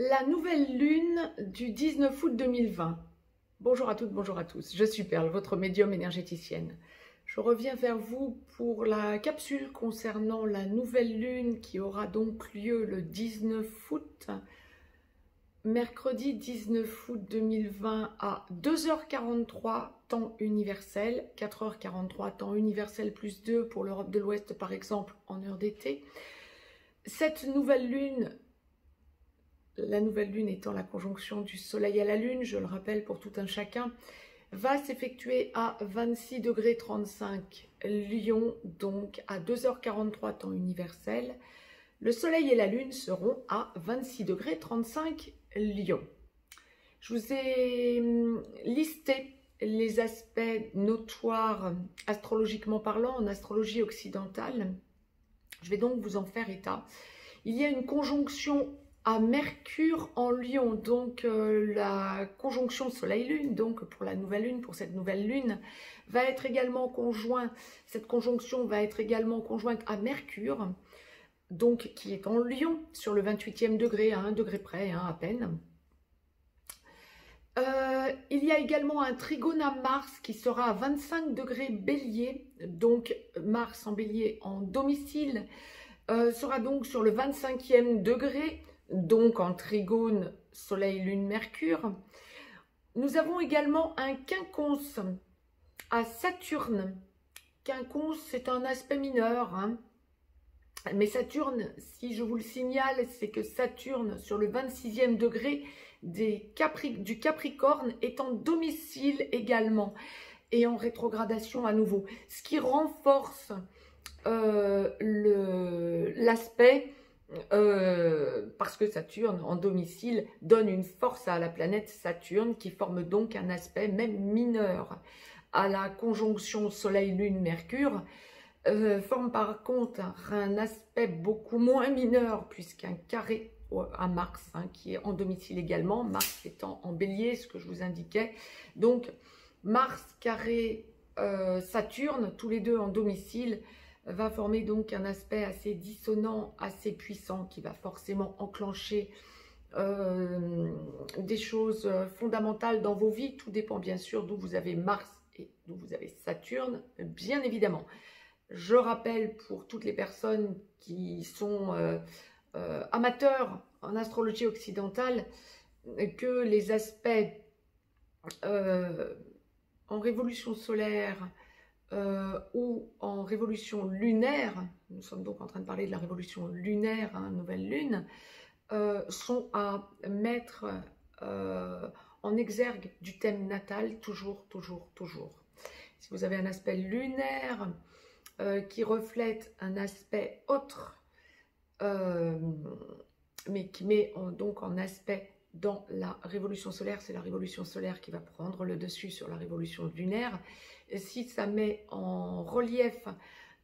La nouvelle lune du 19 août 2020. Bonjour à toutes, bonjour à tous. Je suis Perle, votre médium énergéticienne. Je reviens vers vous pour la capsule concernant la nouvelle lune qui aura donc lieu le 19 août, mercredi 19 août 2020 à 2h43 temps universel, 4h43 temps universel plus 2 pour l'Europe de l'Ouest par exemple en heure d'été. Cette nouvelle lune, la nouvelle lune étant la conjonction du soleil à la lune, je le rappelle pour tout un chacun, va s'effectuer à 26 degrés 35 Lion, donc à 2h43 temps universel. Le soleil et la lune seront à 26 degrés 35 Lion. Je vous ai listé les aspects notoires astrologiquement parlant en astrologie occidentale. Je vais donc vous en faire état. Il y a une conjonction à Mercure en Lion, donc la conjonction Soleil-Lune, donc pour la nouvelle lune, pour cette nouvelle lune, va être également conjointe, cette conjonction va être également conjointe à Mercure, donc qui est en Lion, sur le 28e degré, à 1 degré près, à peine. Il y a également un trigone à Mars qui sera à 25 degrés Bélier, donc Mars en Bélier en domicile, sera donc sur le 25e degré, donc en trigone Soleil, Lune, Mercure. Nous avons également un quinconce à Saturne. Quinconce, c'est un aspect mineur, mais Saturne, si je vous le signale, c'est que Saturne, sur le 26e degré du Capricorne, est en domicile également et en rétrogradation à nouveau, ce qui renforce l'aspect parce que Saturne en domicile donne une force à la planète Saturne qui forme donc un aspect même mineur à la conjonction Soleil-Lune-Mercure, forme par contre un aspect beaucoup moins mineur puisqu'un carré à Mars qui est en domicile également, Mars étant en Bélier, ce que je vous indiquais. Donc Mars carré Saturne, tous les deux en domicile, va former donc un aspect assez dissonant, assez puissant, qui va forcément enclencher des choses fondamentales dans vos vies. Tout dépend bien sûr d'où vous avez Mars et d'où vous avez Saturne, bien évidemment. Je rappelle pour toutes les personnes qui sont amateurs en astrologie occidentale que les aspects en révolution solaire ou en révolution lunaire, nous sommes donc en train de parler de la révolution lunaire, nouvelle lune, sont à mettre en exergue du thème natal, toujours. Si vous avez un aspect lunaire qui reflète un aspect autre, mais qui met donc en aspect dans la révolution solaire, c'est la révolution solaire qui va prendre le dessus sur la révolution lunaire. Et si ça met en relief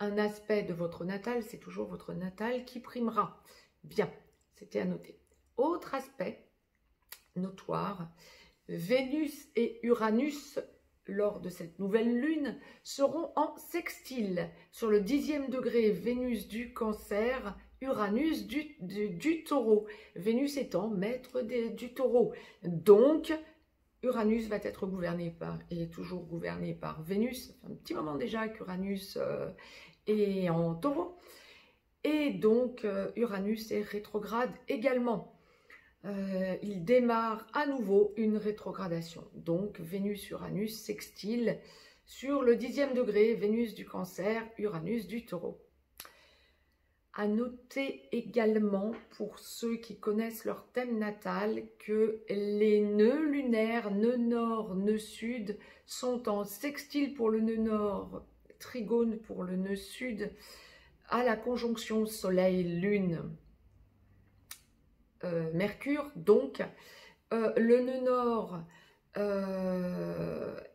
un aspect de votre natal, c'est toujours votre natal qui primera. Bien, c'était à noter. Autre aspect notoire, Vénus et Uranus, lors de cette nouvelle lune, seront en sextile. Sur le 10e degré, Vénus du Cancer, Uranus du Taureau. Vénus étant maître du Taureau. Donc, Uranus va être gouverné par, et est toujours gouverné par Vénus. Ça fait un petit moment déjà qu'Uranus est en Taureau. Et donc, Uranus est rétrograde également. Il démarre à nouveau une rétrogradation. Donc, Vénus-Uranus sextile sur le 10e degré, Vénus du Cancer, Uranus du Taureau. À noter également, pour ceux qui connaissent leur thème natal, que les nœuds lunaires, nœud nord, nœud sud, sont en sextile pour le nœud nord, trigone pour le nœud sud, à la conjonction Soleil-Lune. Mercure, donc le nœud nord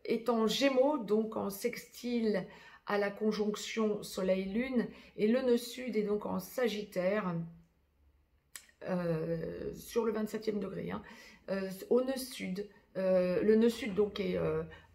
est en Gémeaux, donc en sextile à la conjonction Soleil-Lune, et le nœud sud est donc en Sagittaire sur le 27e degré, au nœud sud. Le nœud sud donc est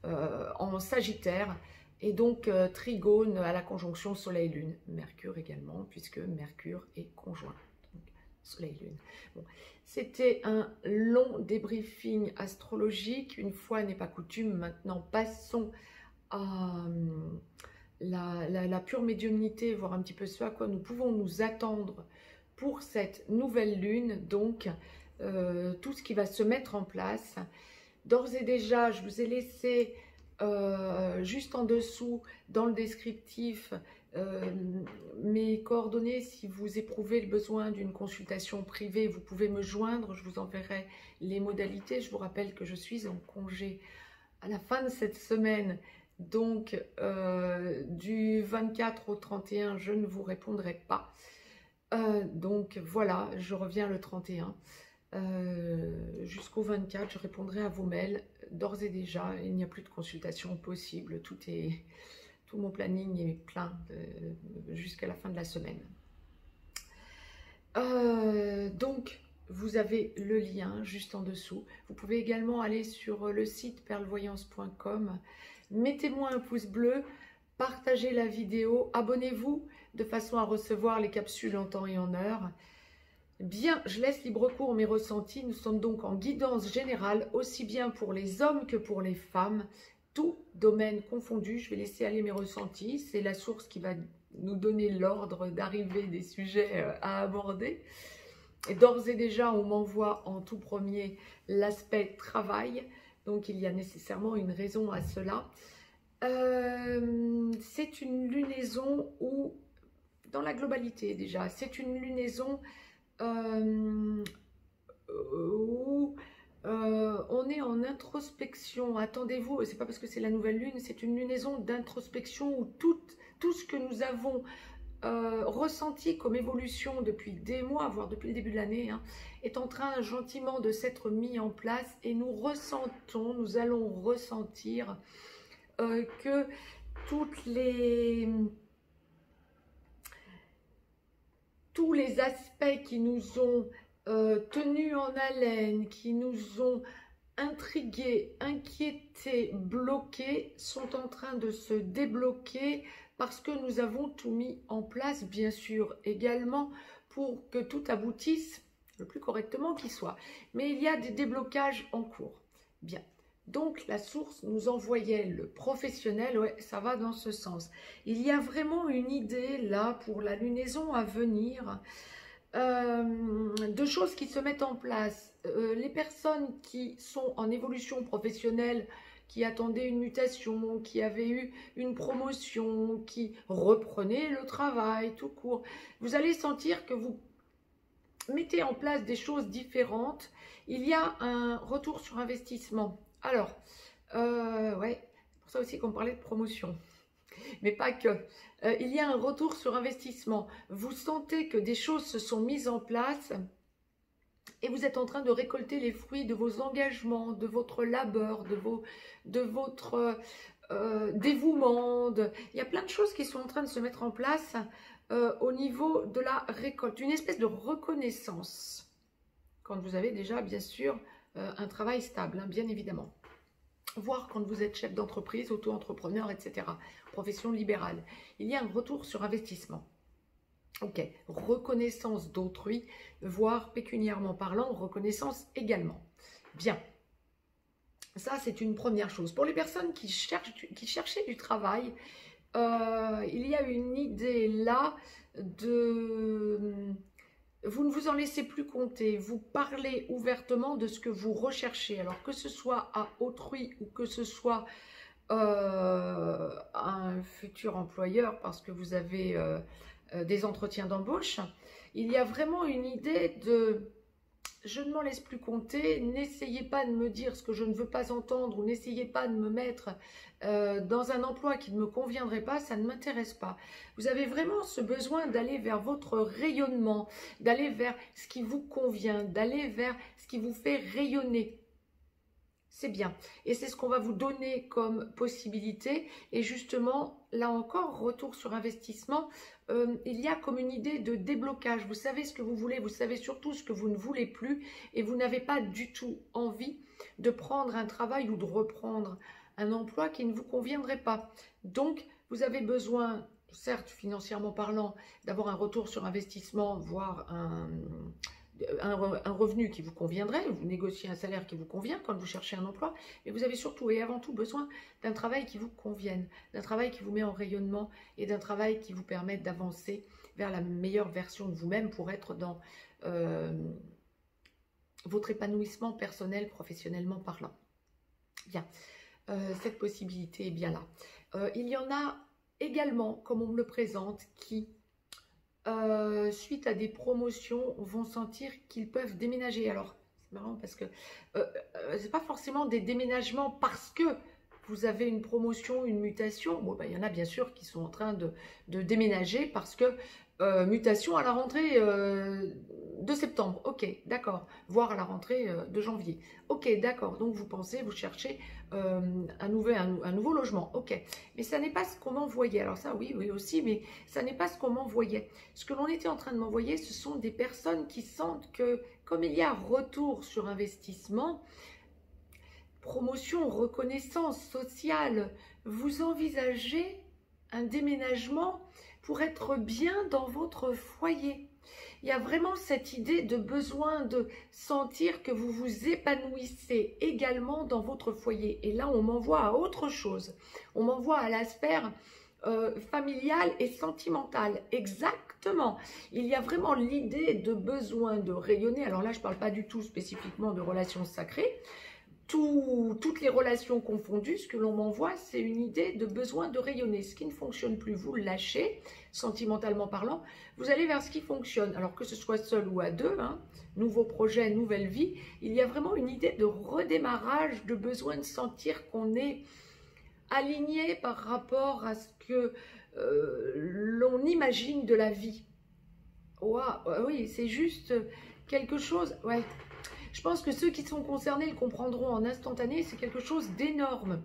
en Sagittaire et donc trigone à la conjonction Soleil-Lune. Mercure également, puisque Mercure est conjoint. Donc, Soleil, Lune. Bon. C'était un long débriefing astrologique. Une fois n'est pas coutume, maintenant passons à la pure médiumnité, voir un petit peu ce à quoi nous pouvons nous attendre pour cette nouvelle lune. Donc, tout ce qui va se mettre en place. D'ores et déjà, je vous ai laissé juste en dessous, dans le descriptif, mes coordonnées. Si vous éprouvez le besoin d'une consultation privée, vous pouvez me joindre, je vous enverrai les modalités. Je vous rappelle que je suis en congé à la fin de cette semaine, donc du 24 au 31, je ne vous répondrai pas. Donc voilà, je reviens le 31. Jusqu'au 24, je répondrai à vos mails. D'ores et déjà, il n'y a plus de consultation possible. Tout mon planning est plein jusqu'à la fin de la semaine. Donc, vous avez le lien juste en dessous. Vous pouvez également aller sur le site perlevoyance.com. Mettez-moi un pouce bleu, partagez la vidéo, abonnez-vous de façon à recevoir les capsules en temps et en heure. Bien, je laisse libre cours mes ressentis. Nous sommes donc en guidance générale, aussi bien pour les hommes que pour les femmes, tout domaine confondu. Je vais laisser aller mes ressentis. C'est la source qui va nous donner l'ordre d'arrivée des sujets à aborder. Et d'ores et déjà, on m'envoie en tout premier l'aspect travail. Donc, il y a nécessairement une raison à cela. C'est une lunaison où, dans la globalité déjà, c'est une lunaison où on est en introspection. Attendez-vous, c'est pas parce que c'est la nouvelle lune, c'est une lunaison d'introspection où tout ce que nous avons ressenti comme évolution depuis des mois, voire depuis le début de l'année, hein, est en train gentiment de s'être mis en place, et nous ressentons, nous allons ressentir que tous les aspects qui nous ont tenus en haleine, qui nous ont intrigués, inquiétés, bloqués, sont en train de se débloquer parce que nous avons tout mis en place, bien sûr, également pour que tout aboutisse le plus correctement qu'il soit. Mais il y a des déblocages en cours. Bien. Donc, la source nous envoyait le professionnel, ouais, ça va dans ce sens. Il y a vraiment une idée là pour la lunaison à venir, de choses qui se mettent en place. Les personnes qui sont en évolution professionnelle, qui attendaient une mutation, qui avaient eu une promotion, qui reprenaient le travail tout court, vous allez sentir que vous mettez en place des choses différentes. Il y a un retour sur investissement. Alors, ouais, c'est pour ça aussi qu'on parlait de promotion, mais pas que. Il y a un retour sur investissement. Vous sentez que des choses se sont mises en place et vous êtes en train de récolter les fruits de vos engagements, de votre labeur, de votre dévouement. Il y a plein de choses qui sont en train de se mettre en place au niveau de la récolte. Une espèce de reconnaissance quand vous avez déjà, bien sûr, un travail stable, hein, bien évidemment. Voire quand vous êtes chef d'entreprise, auto-entrepreneur, etc. Profession libérale. Il y a un retour sur investissement. Ok, reconnaissance d'autrui, voire pécuniairement parlant, reconnaissance également. Bien, ça c'est une première chose. Pour les personnes qui cherchaient du travail, il y a une idée là de... Vous ne vous en laissez plus compter, vous parlez ouvertement de ce que vous recherchez. Alors que ce soit à autrui ou que ce soit à un futur employeur parce que vous avez des entretiens d'embauche, il y a vraiment une idée de « je ne m'en laisse plus compter, n'essayez pas de me dire ce que je ne veux pas entendre ou n'essayez pas de me mettre dans un emploi qui ne me conviendrait pas, ça ne m'intéresse pas ». Vous avez vraiment ce besoin d'aller vers votre rayonnement, d'aller vers ce qui vous convient, d'aller vers ce qui vous fait rayonner. C'est bien. Et c'est ce qu'on va vous donner comme possibilité. Et justement, là encore, retour sur investissement, il y a comme une idée de déblocage. Vous savez ce que vous voulez, vous savez surtout ce que vous ne voulez plus. Et vous n'avez pas du tout envie de prendre un travail ou de reprendre un emploi qui ne vous conviendrait pas. Donc, vous avez besoin certes, financièrement parlant, d'avoir un retour sur investissement, voire un revenu qui vous conviendrait, vous négociez un salaire qui vous convient quand vous cherchez un emploi, mais vous avez surtout et avant tout besoin d'un travail qui vous convienne, d'un travail qui vous met en rayonnement et d'un travail qui vous permette d'avancer vers la meilleure version de vous-même pour être dans votre épanouissement personnel, professionnellement parlant. Bien, cette possibilité est bien là. Il y en a également, comme on me le présente, qui, suite à des promotions, vont sentir qu'ils peuvent déménager. Alors, c'est marrant parce que c'est pas forcément des déménagements parce que vous avez une promotion, une mutation. Bon, ben, il y en a bien sûr qui sont en train de déménager parce que mutation à la rentrée de septembre. Ok, d'accord. Voire à la rentrée de janvier. Ok, d'accord. Donc, vous pensez, vous cherchez un nouveau logement. Ok. Mais ça n'est pas ce qu'on m'envoyait. Alors ça, oui, oui aussi, mais ça n'est pas ce qu'on m'envoyait. Ce que l'on était en train de m'envoyer, ce sont des personnes qui sentent que, comme il y a retour sur investissement, promotion, reconnaissance sociale, vous envisagez un déménagement pour être bien dans votre foyer. Il y a vraiment cette idée de besoin de sentir que vous vous épanouissez également dans votre foyer. Et là, on m'envoie à autre chose. On m'envoie à la sphère familiale et sentimentale. Exactement. Il y a vraiment l'idée de besoin de rayonner. Alors là, je ne parle pas du tout spécifiquement de relations sacrées. Toutes les relations confondues, ce que l'on m'envoie, c'est une idée de besoin de rayonner. Ce qui ne fonctionne plus, vous le lâchez, sentimentalement parlant, vous allez vers ce qui fonctionne. Alors que ce soit seul ou à deux, hein, nouveau projet, nouvelle vie, il y a vraiment une idée de redémarrage, de besoin de sentir qu'on est aligné par rapport à ce que l'on imagine de la vie. Wow, oui, c'est juste quelque chose... Ouais. Je pense que ceux qui sont concernés le comprendront en instantané, c'est quelque chose d'énorme.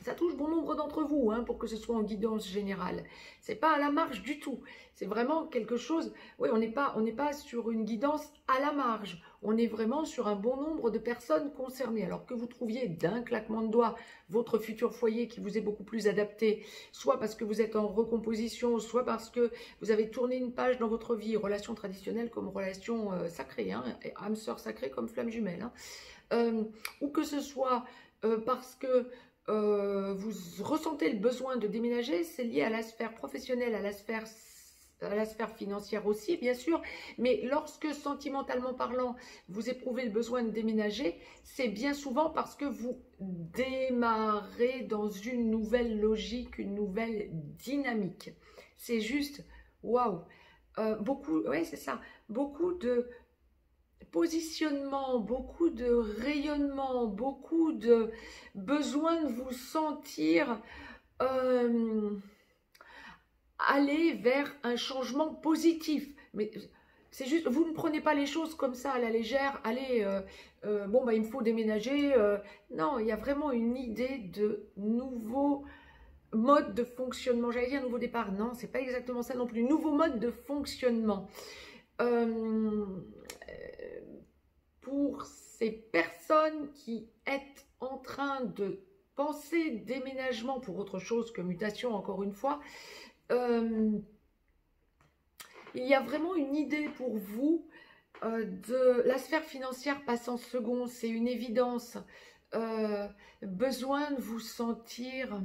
Ça touche bon nombre d'entre vous, hein, pour que ce soit en guidance générale. C'est pas à la marge du tout. C'est vraiment quelque chose... Oui, on n'est pas sur une guidance à la marge. On est vraiment sur un bon nombre de personnes concernées. Alors que vous trouviez d'un claquement de doigts votre futur foyer qui vous est beaucoup plus adapté, soit parce que vous êtes en recomposition, soit parce que vous avez tourné une page dans votre vie, relation traditionnelle comme relation sacrée, hein, âme sœur sacrée comme flamme jumelle, hein, ou que ce soit parce que vous ressentez le besoin de déménager, c'est lié à la sphère professionnelle, à la sphère financière aussi, bien sûr, mais lorsque, sentimentalement parlant, vous éprouvez le besoin de déménager, c'est bien souvent parce que vous démarrez dans une nouvelle logique, une nouvelle dynamique. C'est juste, waouh, ouais, c'est ça, beaucoup de positionnement, beaucoup de rayonnement, beaucoup de besoin de vous sentir aller vers un changement positif. Mais c'est juste, vous ne prenez pas les choses comme ça à la légère, allez, bon, bah, il me faut déménager. Non, il y a vraiment une idée de nouveau mode de fonctionnement. J'allais dire nouveau départ, non, c'est pas exactement ça non plus. Nouveau mode de fonctionnement. Pour ces personnes qui êtes en train de penser déménagement pour autre chose que mutation, encore une fois, il y a vraiment une idée pour vous de la sphère financière passe en second, c'est une évidence. Besoin de vous sentir...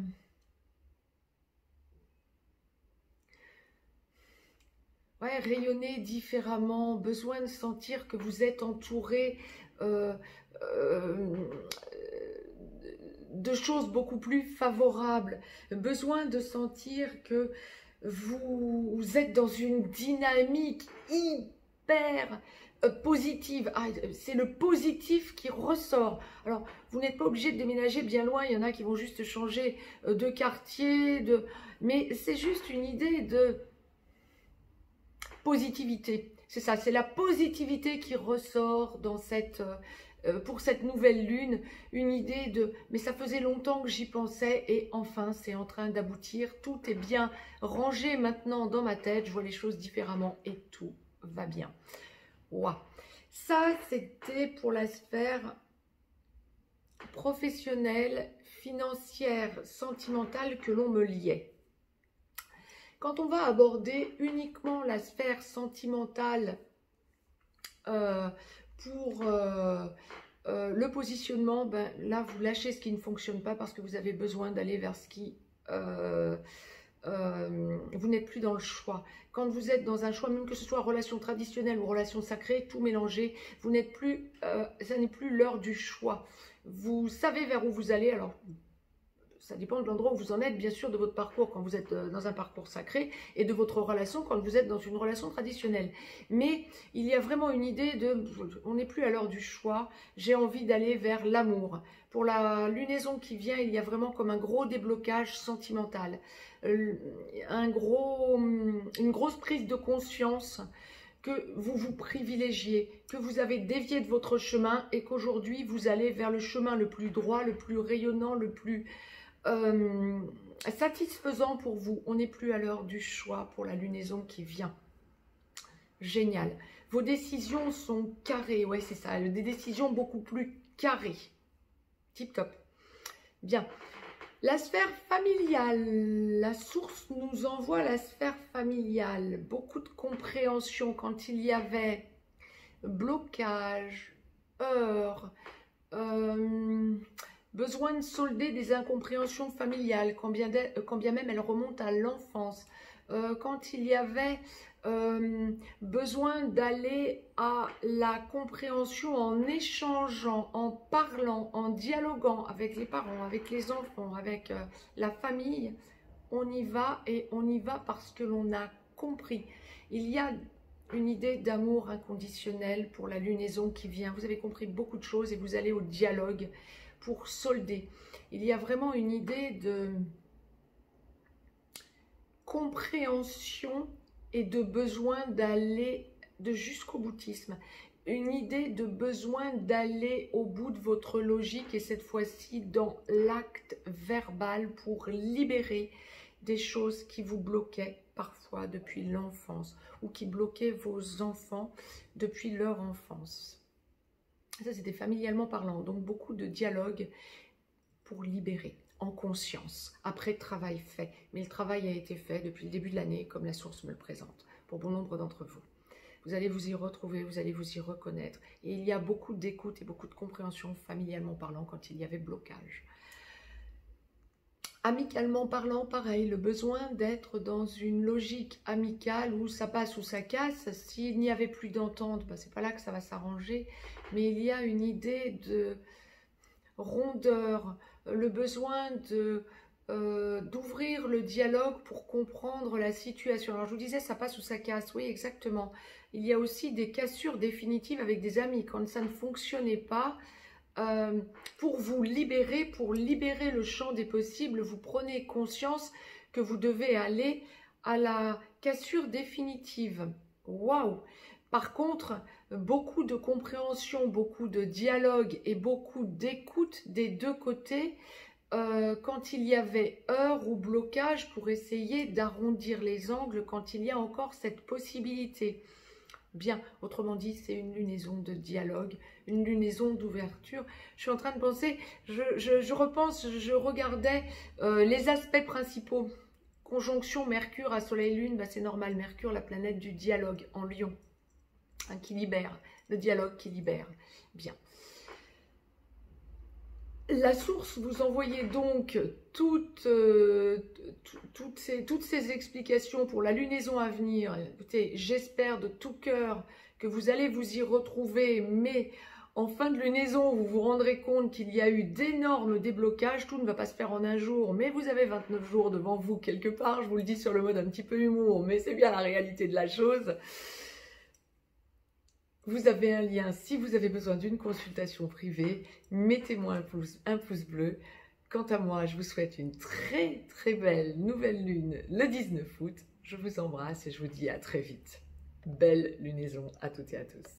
Ouais, rayonner différemment, besoin de sentir que vous êtes entouré de choses beaucoup plus favorables, besoin de sentir que vous êtes dans une dynamique hyper positive. Ah, c'est le positif qui ressort. Alors, vous n'êtes pas obligé de déménager bien loin, il y en a qui vont juste changer de quartier, mais c'est juste une idée de positivité. C'est ça, c'est la positivité qui ressort dans pour cette nouvelle lune, une idée de « mais ça faisait longtemps que j'y pensais et enfin c'est en train d'aboutir, tout est bien rangé maintenant dans ma tête, je vois les choses différemment et tout va bien. » Wow. Ça, c'était pour la sphère professionnelle, financière, sentimentale que l'on me liait. Quand on va aborder uniquement la sphère sentimentale pour le positionnement, ben, là, vous lâchez ce qui ne fonctionne pas parce que vous avez besoin d'aller vers ce qui... vous n'êtes plus dans le choix. Quand vous êtes dans un choix, même que ce soit relation traditionnelle ou relation sacrée, tout mélangé, vous n'êtes plus, ça n'est plus l'heure du choix. Vous savez vers où vous allez, alors ça dépend de l'endroit où vous en êtes, bien sûr, de votre parcours quand vous êtes dans un parcours sacré et de votre relation quand vous êtes dans une relation traditionnelle. Mais il y a vraiment une idée de, on n'est plus à l'heure du choix, j'ai envie d'aller vers l'amour. Pour la lunaison qui vient, il y a vraiment comme un gros déblocage sentimental, une grosse prise de conscience que vous vous privilégiez, que vous avez dévié de votre chemin et qu'aujourd'hui vous allez vers le chemin le plus droit, le plus rayonnant, le plus satisfaisant pour vous. On n'est plus à l'heure du choix pour la lunaison qui vient. Génial. Vos décisions sont carrées, ouais c'est ça, des décisions beaucoup plus carrées. Tip top. Bien. La sphère familiale, la source nous envoie la sphère familiale. Beaucoup de compréhension quand il y avait blocage, heurts, besoin de solder des incompréhensions familiales, quand bien même elles remontent à l'enfance. Quand il y avait besoin d'aller à la compréhension en échangeant, en parlant, en dialoguant avec les parents, avec les enfants, avec la famille, on y va et on y va parce que l'on a compris. Il y a une idée d'amour inconditionnel pour la lunaison qui vient. Vous avez compris beaucoup de choses et vous allez au dialogue pour solder. Il y a vraiment une idée de compréhension et de besoin d'aller jusqu'au boutisme. Une idée de besoin d'aller au bout de votre logique et cette fois-ci dans l'acte verbal pour libérer des choses qui vous bloquaient parfois depuis l'enfance ou qui bloquaient vos enfants depuis leur enfance. Ça, c'était familialement parlant, donc beaucoup de dialogue pour libérer en conscience, après travail fait. Mais le travail a été fait depuis le début de l'année, comme la source me le présente, pour bon nombre d'entre vous. Vous allez vous y retrouver, vous allez vous y reconnaître. Et il y a beaucoup d'écoute et beaucoup de compréhension familialement parlant quand il y avait blocage. Amicalement parlant, pareil, le besoin d'être dans une logique amicale où ça passe ou ça casse. S'il n'y avait plus d'entente, ben, c'est pas là que ça va s'arranger, mais il y a une idée de rondeur, le besoin d'ouvrir le dialogue pour comprendre la situation. Alors je vous disais, ça passe ou ça casse, oui exactement. Il y a aussi des cassures définitives avec des amis, quand ça ne fonctionnait pas. Pour vous libérer, pour libérer le champ des possibles, vous prenez conscience que vous devez aller à la cassure définitive. Waouh! Par contre, beaucoup de compréhension, beaucoup de dialogue et beaucoup d'écoute des deux côtés quand il y avait heurts ou blocage pour essayer d'arrondir les angles quand il y a encore cette possibilité. Bien, autrement dit, c'est une lunaison de dialogue, une lunaison d'ouverture. Je suis en train de penser, je repense, je regardais les aspects principaux. Conjonction Mercure à Soleil-Lune, bah c'est normal, Mercure, la planète du dialogue en Lion, hein, qui libère, le dialogue qui libère. Bien. La source, vous envoyez donc toutes ces explications pour la lunaison à venir. Écoutez, j'espère de tout cœur que vous allez vous y retrouver, mais en fin de lunaison, vous vous rendrez compte qu'il y a eu d'énormes déblocages. Tout ne va pas se faire en un jour, mais vous avez 29 jours devant vous quelque part. Je vous le dis sur le mode un petit peu humour, mais c'est bien la réalité de la chose. Vous avez un lien, si vous avez besoin d'une consultation privée, mettez-moi un pouce bleu. Quant à moi, je vous souhaite une très très belle nouvelle lune le 19 août. Je vous embrasse et je vous dis à très vite. Belle lunaison à toutes et à tous.